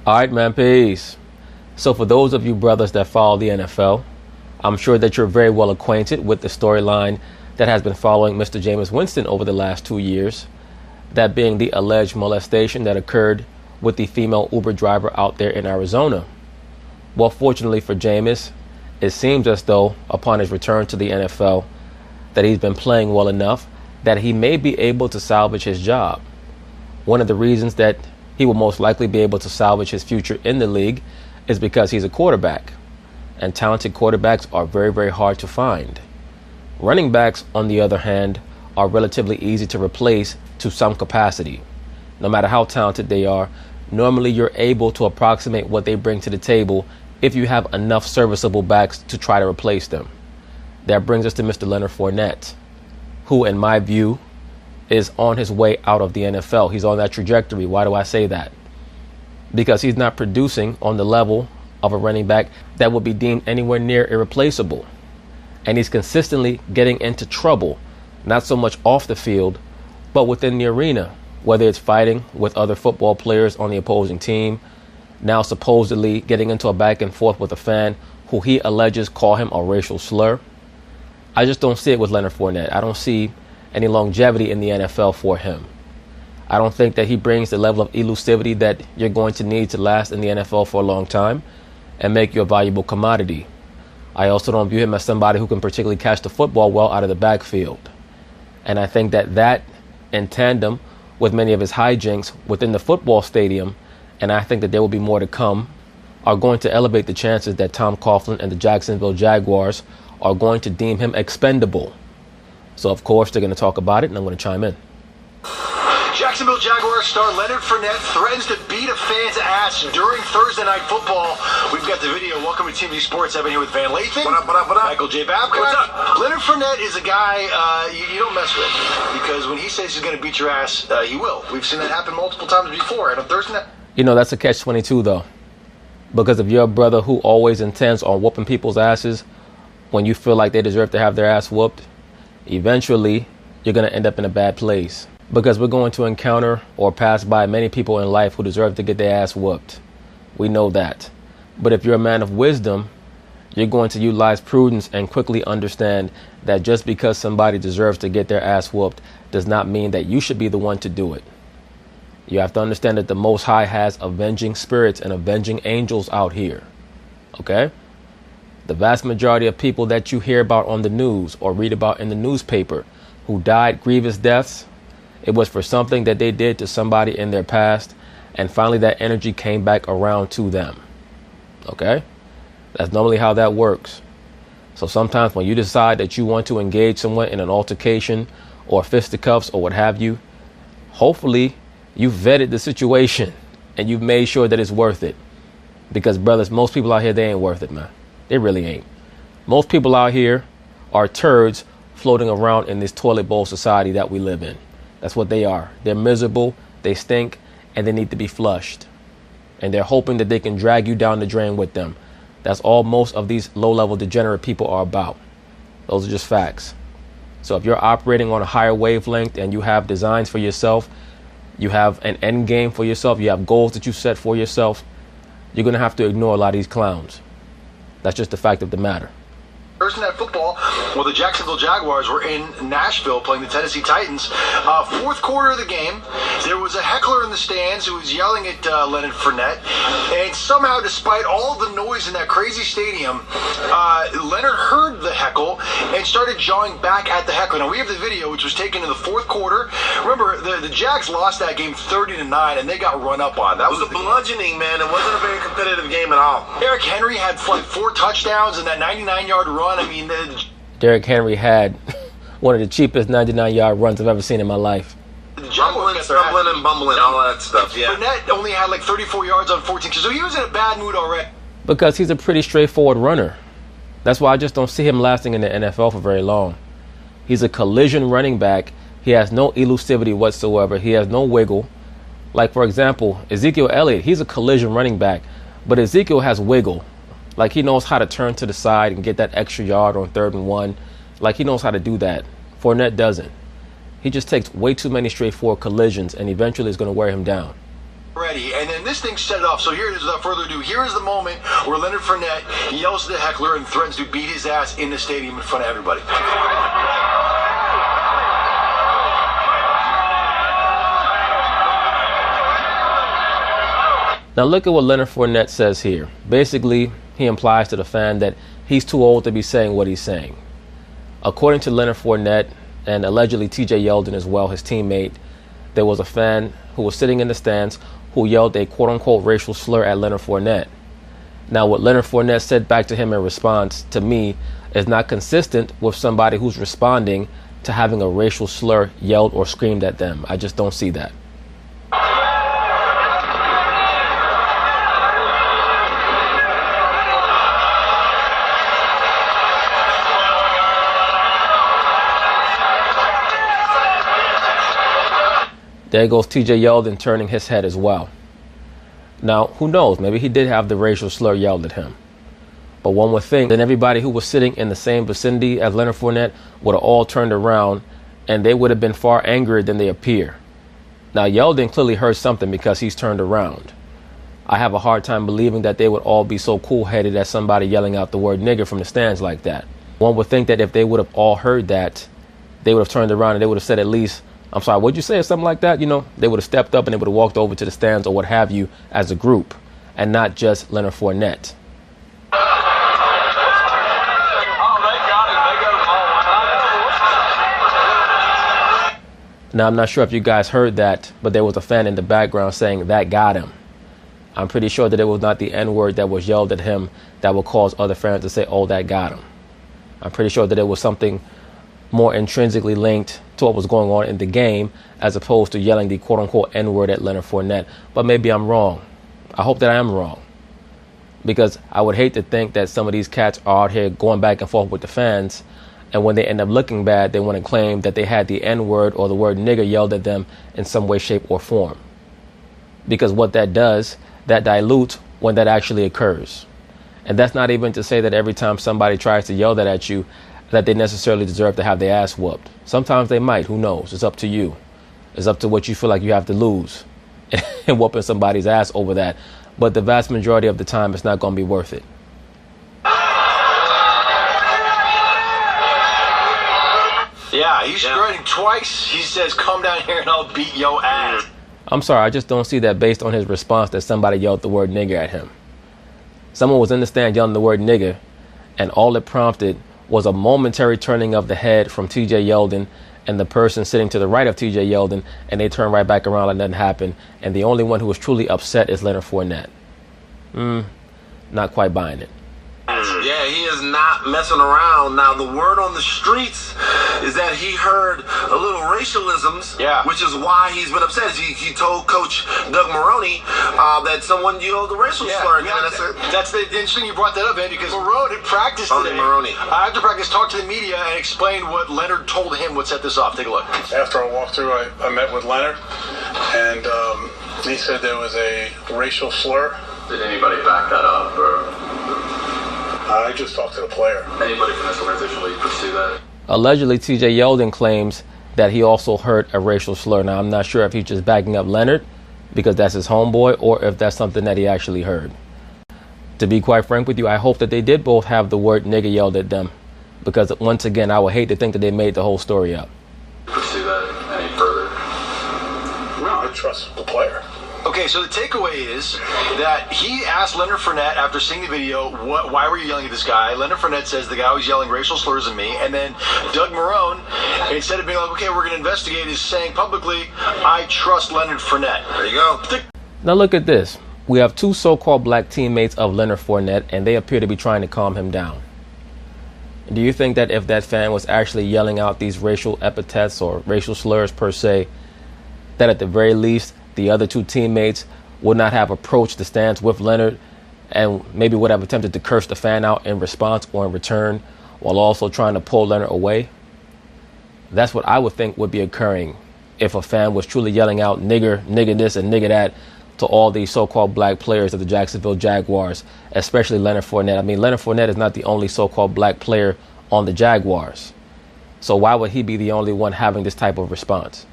All right, man, peace. So for those of you brothers that follow the NFL, I'm sure that you're very well acquainted with the storyline that has been following Mr. Jameis Winston over the last 2 years, that being the alleged molestation that occurred with the female Uber driver out there in Arizona. Well, fortunately for Jameis, it seems as though upon his return to the NFL that he's been playing well enough that he may be able to salvage his job. One of the reasons that he will most likely be able to salvage his future in the league is because he's a quarterback, and talented quarterbacks are very, very hard to find. Running backs, on the other hand, are relatively easy to replace to some capacity. No matter how talented they are, normally you're able to approximate what they bring to the table if you have enough serviceable backs to try to replace them. That brings us to Mr. Leonard Fournette, who, in my view, is on his way out of the NFL. He's on that trajectory. Why do I say that? Because he's not producing on the level of a running back that would be deemed anywhere near irreplaceable. And he's consistently getting into trouble, not so much off the field, but within the arena, whether it's fighting with other football players on the opposing team, now supposedly getting into a back and forth with a fan who he alleges call him a racial slur. I just don't see it with Leonard Fournette. I don't see any longevity in the NFL for him. I don't think that he brings the level of elusivity that you're going to need to last in the NFL for a long time and make you a valuable commodity. I also don't view him as somebody who can particularly catch the football well out of the backfield. And I think that in tandem with many of his hijinks within the football stadium, and I think that there will be more to come, are going to elevate the chances that Tom Coughlin and the Jacksonville Jaguars are going to deem him expendable. So, of course, they're going to talk about it, and I'm going to chime in. Jacksonville Jaguars star Leonard Fournette threatens to beat a fan's ass during Thursday Night Football. We've got the video. Welcome to TV Sports. Evan here with Van Lathan. What up? Michael J. Babcock. What's up? Leonard Fournette is a guy you don't mess with, because when he says he's going to beat your ass, he will. We've seen that happen multiple times before. And on Thursday night, You know, that's a catch-22, though. Because if you're a brother who always intends on whooping people's asses when you feel like they deserve to have their ass whooped, eventually you're going to end up in a bad place. Because we're going to encounter or pass by many people in life who deserve to get their ass whooped. We know that. But if you're a man of wisdom, you're going to utilize prudence and quickly understand that just because somebody deserves to get their ass whooped does not mean that you should be the one to do it. You have to understand that the Most High has avenging spirits and avenging angels out here. Okay? The vast majority of people that you hear about on the news or read about in the newspaper who died grievous deaths, it was for something that they did to somebody in their past, and finally that energy came back around to them. Okay? That's normally how that works. So sometimes when you decide that you want to engage someone in an altercation or fisticuffs or what have you, hopefully you've vetted the situation and you've made sure that it's worth it. Because, brothers, most people out here, they ain't worth it, man. They really ain't. Most people out here are turds floating around in this toilet bowl society that we live in. That's what they are. They're miserable, they stink, and they need to be flushed. And they're hoping that they can drag you down the drain with them. That's all most of these low-level degenerate people are about. Those are just facts. So if you're operating on a higher wavelength and you have designs for yourself, you have an end game for yourself, you have goals that you set for yourself, you're going to have to ignore a lot of these clowns. That's just the fact of the matter. Thursday Night Football, well, the Jacksonville Jaguars were in Nashville playing the Tennessee Titans. Fourth quarter of the game, there was a heckler in the stands who was yelling at Leonard Fournette, and somehow, despite all the noise in that crazy stadium, Leonard heard the heckle and started jawing back at the heckler. Now, we have the video, which was taken in the fourth quarter. Remember, the Jags lost that game 30-9, and they got run up on. That was a bludgeoning, man. It wasn't a very competitive game at all. Derrick Henry had like 4 touchdowns in that 99-yard run. I mean, Derrick Henry had one of the cheapest 99-yard runs I've ever seen in my life. Stumbling and bumbling, all that stuff, yeah. Fournette only had like 34 yards on 14, so he was in a bad mood already. Because he's a pretty straightforward runner. That's why I just don't see him lasting in the NFL for very long. He's a collision running back. He has no elusivity whatsoever. He has no wiggle. Like, for example, Ezekiel Elliott, he's a collision running back, but Ezekiel has wiggle. Like, he knows how to turn to the side and get that extra yard on 3rd and 1. Like, he knows how to do that. Fournette doesn't. He just takes way too many straightforward collisions, and eventually it's going to wear him down. Ready, and then this thing set it off. So here it is, without further ado, here is the moment where Leonard Fournette yells to the Heckler and threatens to beat his ass in the stadium in front of everybody. Now look at what Leonard Fournette says here. Basically, he implies to the fan that he's too old to be saying what he's saying. According to Leonard Fournette, and allegedly TJ Yeldon as well, his teammate, there was a fan who was sitting in the stands who yelled a quote-unquote racial slur at Leonard Fournette. Now what Leonard Fournette said back to him in response, to me, is not consistent with somebody who's responding to having a racial slur yelled or screamed at them. I just don't see that. There goes TJ Yeldon turning his head as well. Now, who knows? Maybe he did have the racial slur yelled at him. But one would think that everybody who was sitting in the same vicinity as Leonard Fournette would have all turned around and they would have been far angrier than they appear. Now, Yeldon clearly heard something because he's turned around. I have a hard time believing that they would all be so cool-headed as somebody yelling out the word nigger from the stands like that. One would think that if they would have all heard that, they would have turned around and they would have said at least, "I'm sorry, what'd you say?" or something like that. You know, they would have stepped up and they would have walked over to the stands or what have you as a group, and not just Leonard Fournette. Now, I'm not sure if you guys heard that, but there was a fan in the background saying, "That got him." I'm pretty sure that it was not the N-word that was yelled at him that would cause other fans to say, "Oh, that got him." I'm pretty sure that it was something more intrinsically linked to what was going on in the game as opposed to yelling the quote-unquote N-word at Leonard Fournette. But maybe I'm wrong. I hope that I am wrong. Because I would hate to think that some of these cats are out here going back and forth with the fans, and when they end up looking bad, they want to claim that they had the N-word or the word nigger yelled at them in some way, shape, or form. Because what that does, that dilutes when that actually occurs. And that's not even to say that every time somebody tries to yell that at you, that they necessarily deserve to have their ass whooped. Sometimes they might, who knows? It's up to you. It's up to what you feel like you have to lose and whooping somebody's ass over that. But the vast majority of the time, it's not going to be worth it. Yeah, he's threatening twice. He says, "Come down here and I'll beat your ass." I'm sorry, I just don't see that based on his response that somebody yelled the word nigger at him. Someone was in the stand yelling the word nigger, and all it prompted was a momentary turning of the head from TJ Yeldon and the person sitting to the right of TJ Yeldon, and they turn right back around like nothing happened, and the only one who was truly upset is Leonard Fournette. Not quite buying it. Yeah, he is not messing around. Now, the word on the streets is that he heard a little racialisms, which is why he's been upset. He told Coach Doug Maroney that someone yelled the racial slur. That's interesting you brought that up, man, because Maroney had practiced today. After practice, talked to the media and explained what Leonard told him would set this off. Take a look. After our walkthrough, I met with Leonard, and he said there was a racial slur. Did anybody back that up, or? I just talked to the player. Anybody from this organization will pursue that? Allegedly, TJ Yeldon claims that he also heard a racial slur. Now, I'm not sure if he's just backing up Leonard because that's his homeboy or if that's something that he actually heard. To be quite frank with you, I hope that they did both have the word nigger yelled at them because, once again, I would hate to think that they made the whole story up. Pursue that any further? No, I trust the player. Okay, so the takeaway is that he asked Leonard Fournette after seeing the video, why were you yelling at this guy? Leonard Fournette says the guy was yelling racial slurs at me. And then Doug Marone, instead of being like, okay, we're going to investigate, is saying publicly, I trust Leonard Fournette. There you go. Now look at this. We have two so-called black teammates of Leonard Fournette, and they appear to be trying to calm him down. Do you think that if that fan was actually yelling out these racial epithets or racial slurs per se, that at the very least, the other two teammates would not have approached the stands with Leonard and maybe would have attempted to curse the fan out in response or in return while also trying to pull Leonard away? That's what I would think would be occurring if a fan was truly yelling out nigger, nigger this, and nigger that to all these so-called black players of the Jacksonville Jaguars, especially Leonard Fournette. I mean, Leonard Fournette is not the only so-called black player on the Jaguars. So why would he be the only one having this type of response?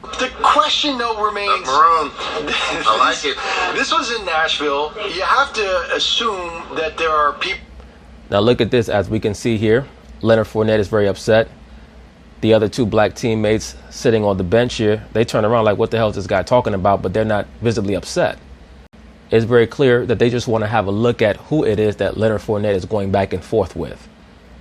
The question, though, remains. I like it. This was in Nashville. You have to assume that there are people. Now look at this. As we can see here, Leonard Fournette is very upset. The other two black teammates sitting on the bench here, they turn around like, what the hell is this guy talking about? But they're not visibly upset. It's very clear that they just want to have a look at who it is that Leonard Fournette is going back and forth with.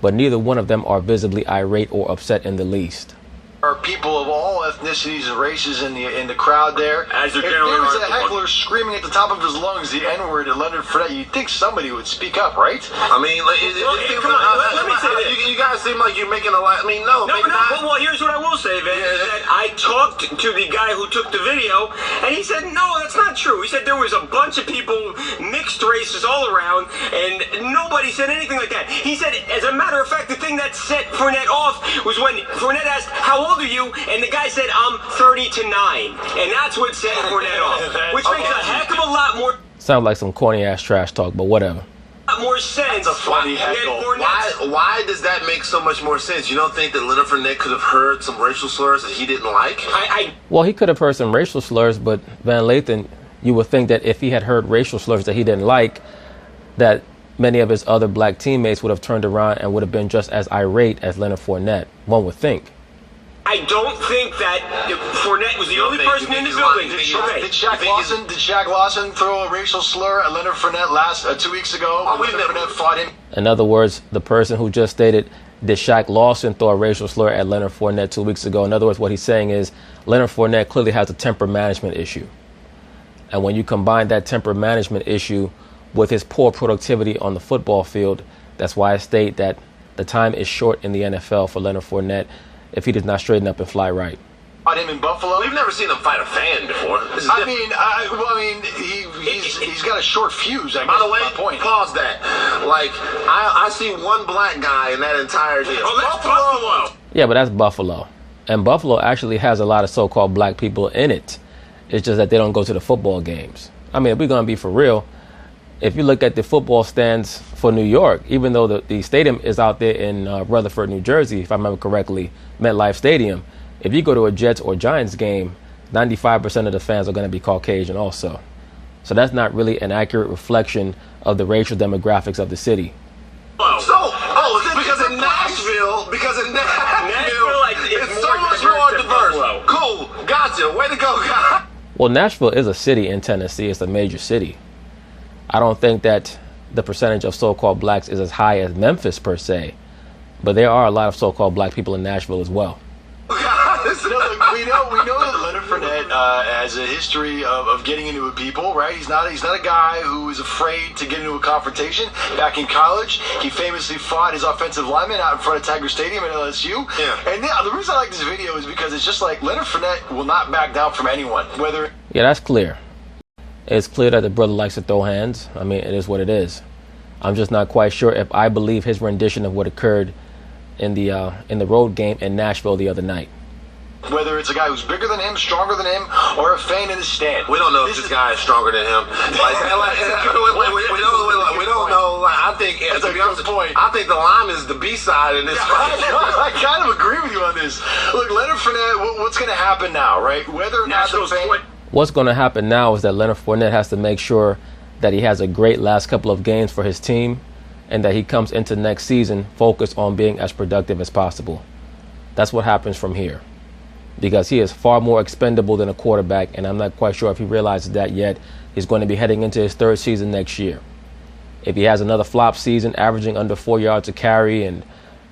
But neither one of them are visibly irate or upset in the least. Are people of all ethnicities and races in the crowd there. As if there was a heckler screaming at the top of his lungs the N-word at Leonard Fournette, you'd think somebody would speak up, right? I mean, like, come on, let me say this. You guys seem like you're making a lot. I mean, no. Well, here's what I will say, Vince. Is that I talked to the guy who took the video, and he said, no, that's not true. He said there was a bunch of people, mixed races all around, and nobody said anything like that. He said, as a matter of fact, the thing that set Fournette off was when Fournette asked, how old are you? And the guy said, I'm 30 to 9. And that's what set Fournette off. Which makes a heck of a lot more. Sounds like some corny ass trash talk, but whatever. More sense. That's a funny heckle. Why does that make so much more sense? You don't think that Leonard Fournette could have heard some racial slurs that he didn't like? Well, he could have heard some racial slurs, but Van Lathan, you would think that if he had heard racial slurs that he didn't like, that many of his other black teammates would have turned around and would have been just as irate as Leonard Fournette, one would think. I don't think that Fournette was the only person in the building. Did Shaq Lawson throw a racial slur at Leonard Fournette 2 weeks ago? Leonard Fournette fought him. In other words, the person who just stated, did Shaq Lawson throw a racial slur at Leonard Fournette 2 weeks ago? In other words, what he's saying is Leonard Fournette clearly has a temper management issue. And when you combine that temper management issue with his poor productivity on the football field, that's why I state that the time is short in the NFL for Leonard Fournette if he does not straighten up and fly right. Fought him in Buffalo. We've never seen him fight a fan before. He's got a short fuse. By the way, pause that. Like, I see one black guy in that entire deal. Oh, that's Buffalo. Yeah, but that's Buffalo. And Buffalo actually has a lot of so-called black people in it. It's just that they don't go to the football games. I mean, if we're going to be for real, if you look at the football stands for New York, even though the stadium is out there in Rutherford, New Jersey, if I remember correctly, MetLife Stadium, if you go to a Jets or Giants game, 95% of the fans are going to be Caucasian also. So that's not really an accurate reflection of the racial demographics of the city. Is it because in Nashville? Because in Nashville, it's so much more diverse. Cool, gotcha. Way to go, guys. Well, Nashville is a city in Tennessee. It's a major city. I don't think that the percentage of so-called blacks is as high as Memphis per se, but there are a lot of so-called black people in Nashville as well. We know that Leonard Fournette has a history of getting into it people, right? He's not a guy who is afraid to get into a confrontation. Back in college, he famously fought his offensive lineman out in front of Tiger Stadium at LSU. Yeah. And the reason I like this video is because it's just like Leonard Fournette will not back down from anyone. Yeah, that's clear. It's clear that the brother likes to throw hands. I mean, it is what it is. I'm just not quite sure if I believe his rendition of what occurred in the road game in Nashville the other night. Whether it's a guy who's bigger than him, stronger than him, or a fan in the stand. We don't know if this guy is stronger than him. We don't know. I think, to be honest, I think the lime is the B-side in this fight. I kind of agree with you on this. Look, Leonard Fournette, what's going to happen now, right? Whether or not the fan... What's going to happen now is that Leonard Fournette has to make sure that he has a great last couple of games for his team and that he comes into next season focused on being as productive as possible. That's what happens from here, because he is far more expendable than a quarterback, and I'm not quite sure if he realizes that yet. He's going to be heading into his third season next year. If he has another flop season, averaging under 4 yards a carry and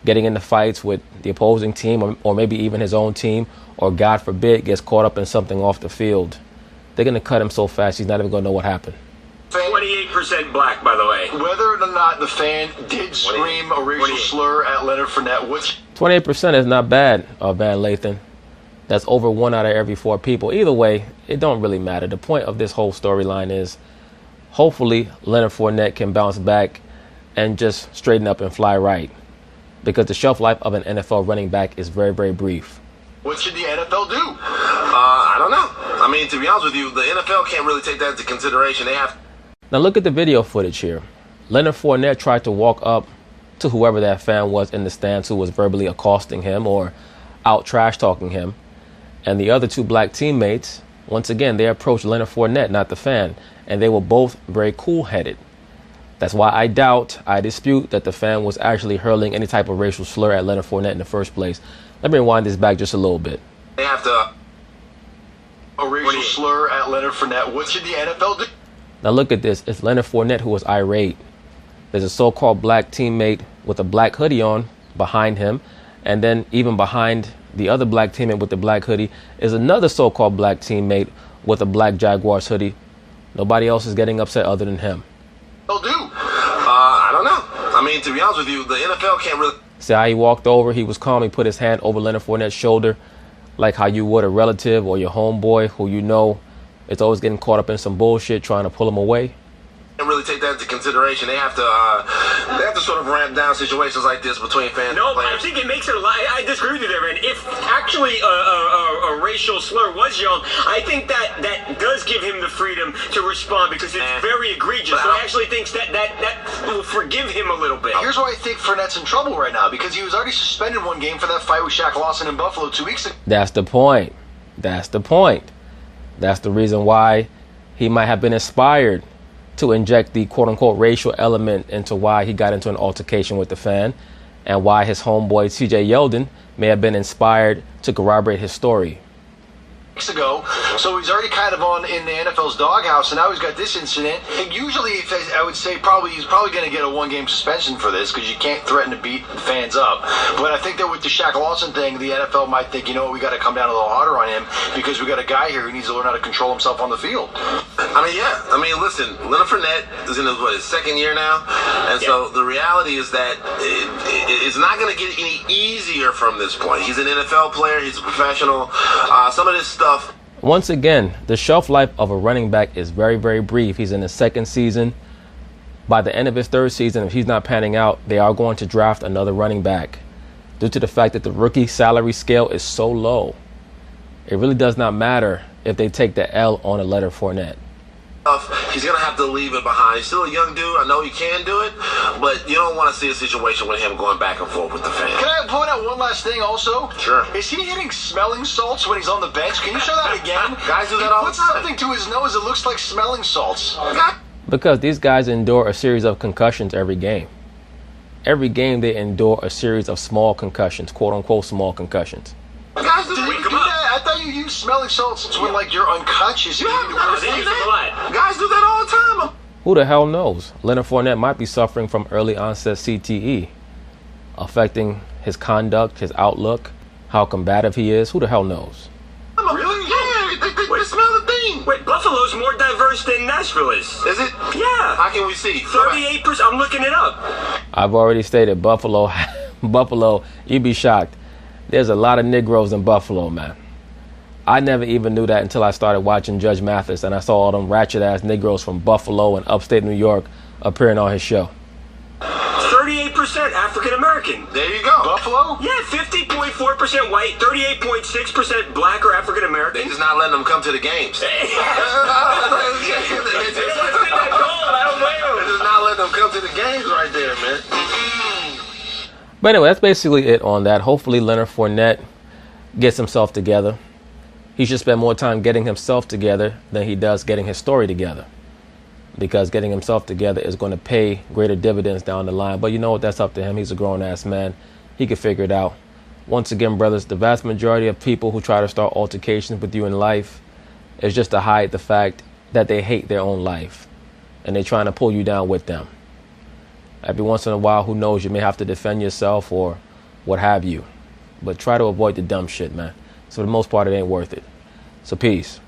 getting into fights with the opposing team or maybe even his own team, or God forbid gets caught up in something off the field, they're going to cut him so fast he's not even going to know what happened. 28% black, by the way. Whether or not the fan did scream a racial slur at Leonard Fournette, 28% is not bad, Van Lathan. That's over 1 out of every 4 people. Either way, it don't really matter. The point of this whole storyline is hopefully Leonard Fournette can bounce back and just straighten up and fly right, because the shelf life of an NFL running back is very, very brief. What should the NFL do? I don't know. I mean, to be honest with you, the NFL can't really take that into consideration. Now look at the video footage here. Leonard Fournette tried to walk up to whoever that fan was in the stands who was verbally accosting him or out trash talking him. And the other two black teammates, once again, they approached Leonard Fournette, not the fan, and they were both very cool-headed. That's why I dispute that the fan was actually hurling any type of racial slur at Leonard Fournette in the first place. Let me rewind this back just a little bit. They have to... A racial slur at Leonard Fournette. What should the NFL do? Now look at this. It's Leonard Fournette who was irate. There's a so-called black teammate with a black hoodie on behind him. And then even behind the other black teammate with the black hoodie is another so-called black teammate with a black Jaguars hoodie. Nobody else is getting upset other than him. They'll do. I don't know. I mean, to be honest with you, the NFL can't really... See how he walked over? He was calm. He put his hand over Leonard Fournette's shoulder like how you would a relative or your homeboy who you know is always getting caught up in some bullshit trying to pull him away. Really take that into consideration. They have to sort of ramp down situations like this between fans and players. I think it makes it a lot. I disagree with you there, man. If actually a racial slur was yelled, I think that does give him the freedom to respond because it's very egregious. So I actually think that will forgive him a little bit. Here's why I think Fournette's in trouble right now, because he was already suspended one game for that fight with Shaq Lawson in Buffalo 2 weeks ago. That's the point. That's the point. That's the reason why he might have been inspired to inject the quote-unquote racial element into why he got into an altercation with the fan and why his homeboy T.J. Yeldon may have been inspired to corroborate his story. Ago, so he's already kind of in the NFL's doghouse, and now he's got this incident. And usually, I would say he's probably going to get a one-game suspension for this because you can't threaten to beat the fans up. But I think that with the Shaq Lawson thing, the NFL might think, you know what, we got to come down a little harder on him because we got a guy here who needs to learn how to control himself on the field. Listen, Leonard Fournette is in his second year now, and so the reality is that it's not going to get any easier from this point. He's an NFL player. He's a professional. Some of this stuff. Once again, the shelf life of a running back is very, very brief. He's in his second season. By the end of his third season, if he's not panning out, they are going to draft another running back due to the fact that the rookie salary scale is so low. It really does not matter if they take the L on a Leonard Fournette. He's going to have to leave it behind. He's still a young dude. I know he can do it, but you don't want to see a situation with him going back and forth with the fans. Can I point out one last thing also? Sure. Is he hitting smelling salts when he's on the bench? Can you show that again? Guys do that all the time. He puts something to his nose that looks like smelling salts. Because these guys endure a series of concussions every game. Every game they endure a series of small concussions, quote-unquote small concussions. Guys, do that? I thought you use smelling salts when you're unconscious. Guys do that all the time. Who the hell knows? Leonard Fournette might be suffering from early onset CTE, affecting his conduct, his outlook, how combative he is. Who the hell knows? Really? Yeah, they smell the thing. Wait, Buffalo's more diverse than Nashville is. Is it? Yeah. How can we see? 38%. I'm looking it up. I've already stated Buffalo, you'd be shocked. There's a lot of Negroes in Buffalo, man. I never even knew that until I started watching Judge Mathis and I saw all them ratchet-ass Negroes from Buffalo and upstate New York appearing on his show. 38% African American. There you go. Buffalo? Yeah, 50.4% white, 38.6% black or African American. They just not letting them come to the games. They're just not letting them come to the games right there, man. But anyway, that's basically it on that. Hopefully Leonard Fournette gets himself together. He should spend more time getting himself together than he does getting his story together. Because getting himself together is going to pay greater dividends down the line. But you know what? That's up to him. He's a grown-ass man. He can figure it out. Once again, brothers, the vast majority of people who try to start altercations with you in life is just to hide the fact that they hate their own life. And they're trying to pull you down with them. Every once in a while, who knows, you may have to defend yourself or what have you. But try to avoid the dumb shit, man. So for the most part, it ain't worth it. So peace.